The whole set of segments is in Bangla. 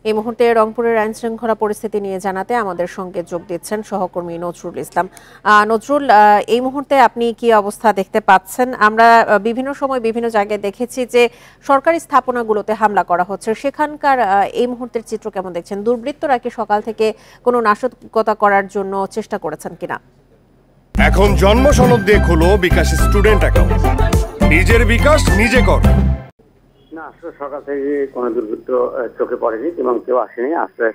এই মুহূর্তে রংপুরের আইন শৃঙ্খলা পরিস্থিতি নিয়ে জানাতে আমাদের সঙ্গে যোগ দিচ্ছেন সহকর্মী নজরুল ইসলাম। নজরুল, এই মুহূর্তে আপনি কি অবস্থা দেখতে পাচ্ছেন? আমরা বিভিন্ন সময় বিভিন্ন জায়গায় দেখেছি যে সরকারি স্থাপনাগুলোতে হামলা করা হচ্ছে, সেখানকার এই মুহূর্তের চিত্র কেমন দেখছেন? দুর্বৃত্তরা কি সকাল থেকে কোনো নাশকতা করার জন্য চেষ্টা করেছেন কিনা? এখন জন্ম সনদ দিয়ে খোলো বিকাশ স্টুডেন্ট অ্যাকাউন্ট, নিজের বিকাশ নিজে কর। না, আসলে সকাল থেকে কোনো দুর্বৃত্ত চোখে পড়েনি এবং কেউ আসেনি। আসলে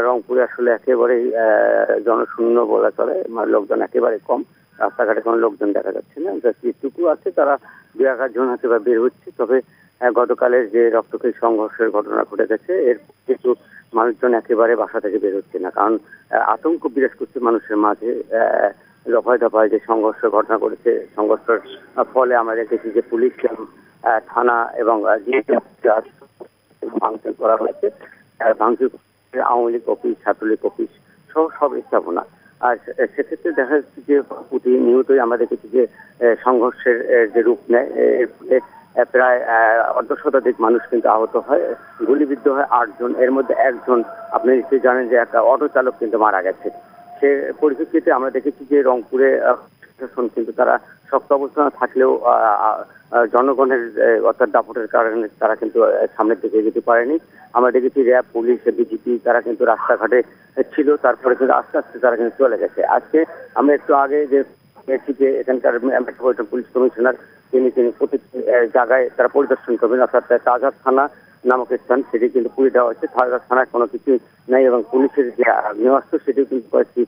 রংপুরে আসলে একেবারেই জনশূন্য বলা চলে, লোকজন একেবারে কম, রাস্তাঘাটে কোনো লোকজন দেখা যাচ্ছে না। যেটুকু আছে তারা 2-1 জন হয়তো বা বের হচ্ছে। তবে গতকালের যে রক্তক্ষয়ী সংঘর্ষের ঘটনা ঘটে গেছে, এর কিছু মানুষজন একেবারে বাসা থেকে বের হচ্ছে না, কারণ আতঙ্ক বিরাজ করছে মানুষের মাঝে। দফায় দফায় যে সংঘর্ষের ঘটনা ঘটেছে, সংঘর্ষের ফলে আমরা দেখেছি যে পুলিশ থানা এবং ভাঙচুর করা হয়েছে। ভাঙচুর আওয়ামী লীগ অফিস, ছাত্রলীগ অফিস সহ সব স্থাপনা। আর সেক্ষেত্রে দেখা যাচ্ছে যে প্রতিনিয়তই আমরা দেখেছি যে সংঘর্ষের যে রূপ নেয়, প্রায় অর্ধশতাধিক মানুষ কিন্তু আহত হয়, গুলিবিদ্ধ হয় 8 জন। এর মধ্যে একজন, আপনি নিশ্চয়ই জানেন যে একটা অটো চালক কিন্তু মারা গেছে। সে পরিপ্রেক্ষিতে আমরা দেখেছি যে রংপুরে প্রশাসন কিন্তু তারা শক্ত অবস্থানে থাকলেও জনগণের অর্থাৎ দাপটের কারণে তারা কিন্তু সামনের দিকে যেতে পারেনি। আমরা দেখেছি র্যাব, পুলিশ, বিজিপি তারা কিন্তু রাস্তাঘাটে ছিল, তারপরে কিন্তু আস্তে আস্তে তারা কিন্তু চলে গেছে। আজকে আমরা একটু আগে যে এখানকার মেট্রোপলিটন পুলিশ কমিশনার তিনি প্রতিটি জায়গায় তারা পরিদর্শন করবেন, অর্থাৎ তাজা থানা নামক স্থান সেটি কিন্তু পুড়ে দেওয়া হচ্ছে। তাজা থানায় কোনো কিছু নাই এবং পুলিশের যে আগ্নেয়াস্ত্র সেটিও কিন্তু কয়েকটি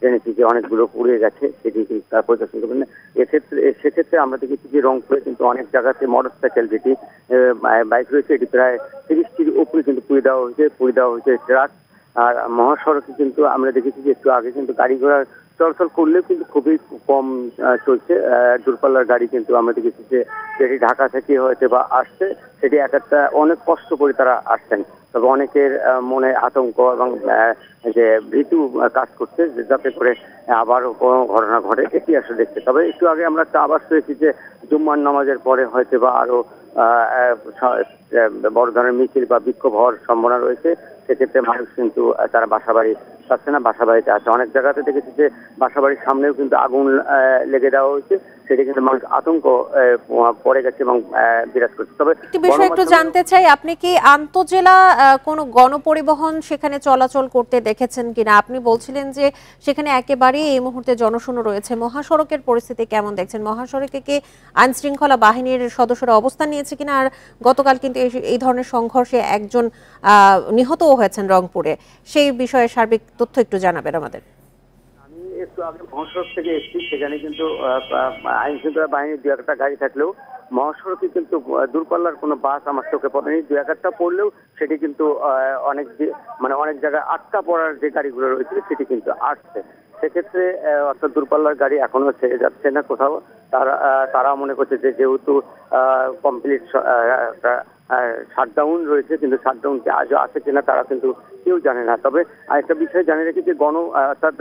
জেনেছি যে অনেকগুলো পুড়িয়ে গেছে, সেটি কিন্তু তারা পরিদর্শন করবেন। সেক্ষেত্রে আমরা দেখেছি যে রংপুরে কিন্তু অনেক জায়গাতে মোটরসাইকেল যেটি বাইক রয়েছে এটি প্রায় 30টির উপরে কিন্তু পুড়ে দেওয়া হয়েছে ট্রাক। আর মহাসড়কে কিন্তু আমরা দেখেছি যে একটু আগে কিন্তু গাড়ি ঘোড়া চলাচল করলেও কিন্তু খুবই কম চলছে। দূরপাল্লার গাড়ি কিন্তু আমরা দেখেছি যে যেটি ঢাকা থেকে হয়তো বা আসছে, সেটি একটা অনেক কষ্ট করে তারা আসছেন। তবে অনেকের মনে আতঙ্ক এবং যে ভীতু কাজ করছে যাতে করে আবারও কোনো ঘটনা ঘটে, এটি আসলে দেখছে। তবে একটু আগে আমরা একটা আভাস পেয়েছি যে জুম্মার নামাজের পরে হয়তো বা আরো বড় ধরনের মিছিল বা বিক্ষোভ হওয়ার সম্ভাবনা রয়েছে। সেক্ষেত্রে মানুষ কিন্তু তারা বাসা বাড়ি পাচ্ছে না, বাসা বাড়িতে আছে। অনেক জায়গাতে দেখেছি যে বাসা বাড়ির সামনেও কিন্তু আগুন লেগে দেওয়া হয়েছে, সেটি কিন্তু মানুষ আতঙ্ক পড়ে গেছে এবং বিরাজ করছে। তবে একটি বিষয় একটু জানতে চাই, আপনি কি আন্তজেলা কোনো গণপরিবহন সেখানে চলাচল করতে দেখেছেন কিনা? আপনি বলছিলেন যে সেখানে একেবারেই এই মুহূর্তে জনশূন্য রয়েছে। মহাসড়কের পরিস্থিতি কেমন দেখছেন? মহাসড়কে কি আইন শৃঙ্খলা বাহিনীর সদস্যরা অবস্থান নিয়েছে কিনা? আর গতকাল কিন্তু এই ধরনের সংঘর্ষে একজন নিহতও হয়েছেন রংপুরে, সেই বিষয়ে সার্বিক তথ্য একটু জানাবেন আমাদের। আমি একটু আগে মহাসড়ক থেকে এসেছি, সেখানে কিন্তু আইন শৃঙ্খলা বাহিনীর 2-1টা গাড়ি থাকলেও মহাসড়কে কিন্তু দূরপাল্লার কোনো বাস আমার চোখে পড়েনি। 2-1টা পড়লেও সেটি কিন্তু অনেক জায়গায় আটকা পড়ার যে গাড়িগুলো রয়েছে সেটি কিন্তু আসছে। সেক্ষেত্রে অর্থাৎ দূরপাল্লার গাড়ি এখনো ছেড়ে যাচ্ছে না কোথাও। তারা মনে করছে যে যেহেতু কমপ্লিট শাটডাউন রয়েছে, কিন্তু শাটডাউনটি আজও আছে কিনা তারা কিন্তু কেউ জানে না। তবে আরেকটা বিষয় জানে রাখি যে অর্থাৎ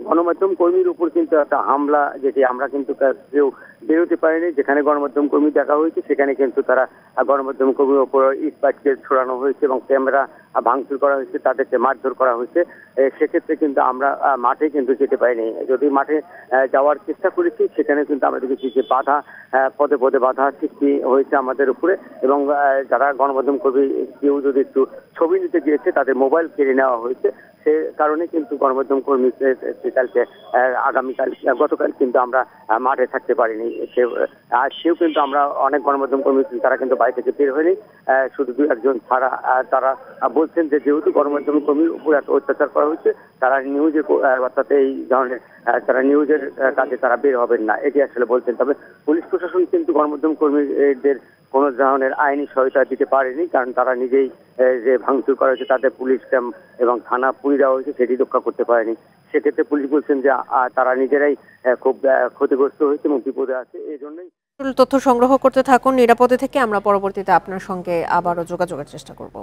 গণমাধ্যম কর্মীর উপর কিন্তু একটা হামলা, যেটি আমরা কিন্তু কেউ বেরোতে পারিনি। যেখানে গণমাধ্যম কর্মী দেখা হয়েছে সেখানে কিন্তু তারা গণমাধ্যম কর্মীর উপর ইট পাটকেল ছড়ানো হয়েছে এবং ক্যামেরা ভাঙচুর করা হয়েছে, তাদেরকে মারধর করা হয়েছে। সেক্ষেত্রে কিন্তু আমরা মাঠে কিন্তু যেতে পারিনি। যদি মাঠে যাওয়ার চেষ্টা করেছি সেখানে কিন্তু আমরা দেখেছি যে বাধা, পদে পদে বাধা সৃষ্টি হয়েছে আমাদের উপরে এবং যারা গণমাধ্যম কর্মী কেউ যদি একটু ছবি নিতে গিয়েছে তাদের মোবাইল কেড়ে নেওয়া হয়েছে। সে কারণে কিন্তু গণমাধ্যম কর্মী গতকাল কিন্তু আমরা মাঠে থাকতে পারিনি। সেও কিন্তু আমরা অনেক গণমাধ্যম কর্মী তারা কিন্তু বাড়ি থেকে বের হয়নি, শুধু 2-1 জন ছাড়া। তারা বলছেন যে যেহেতু গণমাধ্যম কর্মীর উপর এত অত্যাচার করা হয়েছে, তারা নিউজে অর্থাৎ এই ধরনের তারা নিউজের কাজে তারা বের হবেন না, এটি আসলে বলছেন। তবে পুলিশ প্রশাসন কিন্তু গণমাধ্যম কর্মীদের কোনো ধরনের আইনি সহায়তা দিতে পারেনি, কারণ তারা নিজেই যে ভাঙচুর করা হয়েছে তাদের পুলিশ ক্যাম্প এবং থানা পুড়িয়ে দেওয়া হয়েছে সেটি রক্ষা করতে পারেনি। সেক্ষেত্রে পুলিশ বলছেন যে তারা নিজেরাই খুব ক্ষতিগ্রস্ত হয়েছে এবং বিপদে আছে। এই জন্যই তথ্য সংগ্রহ করতে থাকুন নিরাপদে থেকে। আমরা পরবর্তীতে আপনার সঙ্গে আবারও যোগাযোগের চেষ্টা করব।